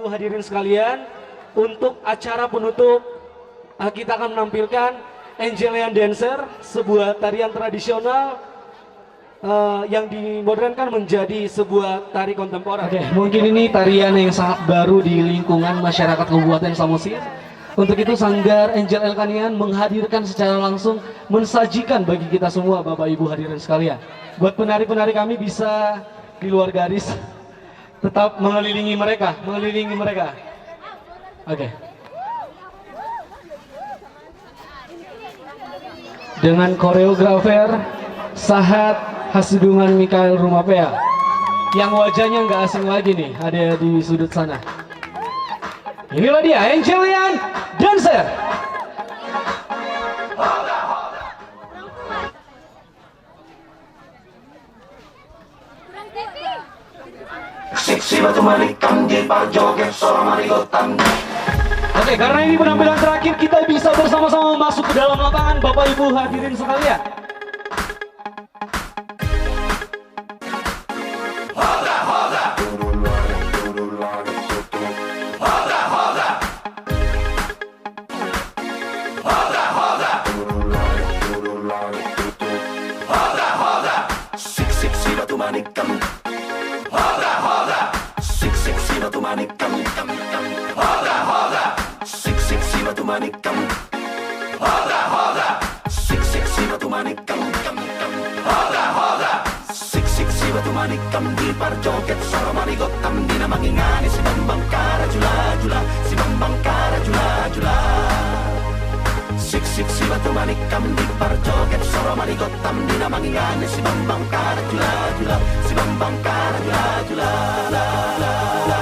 Ibu hadirin sekalian, untuk acara penutup kita akan menampilkan Angelian Dancer, sebuah tarian tradisional yang dimodernkan menjadi sebuah tari kontemporer. Oke, mungkin ini tarian yang sangat baru di lingkungan masyarakat Kabupaten Samosir. Untuk itu Sanggar Angel Elkanian menghadirkan secara langsung, mensajikan bagi kita semua Bapak Ibu hadirin sekalian. Buat penari-penari kami bisa di luar garis, tetap mengelilingi mereka, Oke. Dengan koreografer Sahat Hasudungan Mikael Rumapea, yang wajahnya nggak asing lagi nih, ada di sudut sana. Inilah dia Angelian Dancer. Oke, karena ini penampilan terakhir, kita bisa bersama-sama masuk ke dalam lapangan, Bapak Ibu hadirin sekalian. Manikam di parjoget soro manigotam di namangingani si Bambang Karajula-jula, si Bambang Karajula-jula. Sik si batu manikam di parjoget soro manigotam di namangingani si Bambang Karajula-jula, si Bambang Karajula-jula. La la la la.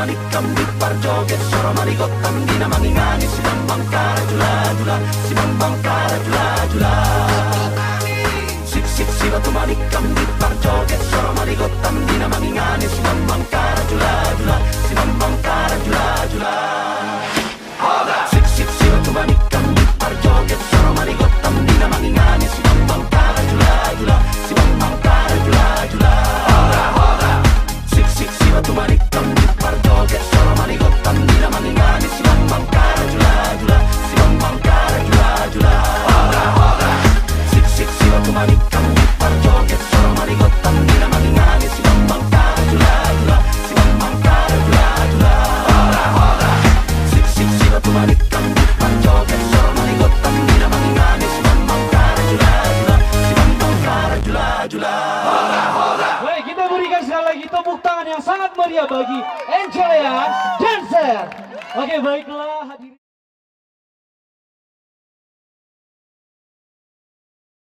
Manikam di parjoget soro marigotam dina mangingani meriah bagi Angelian Dancer. Oke, baiklah hadirin.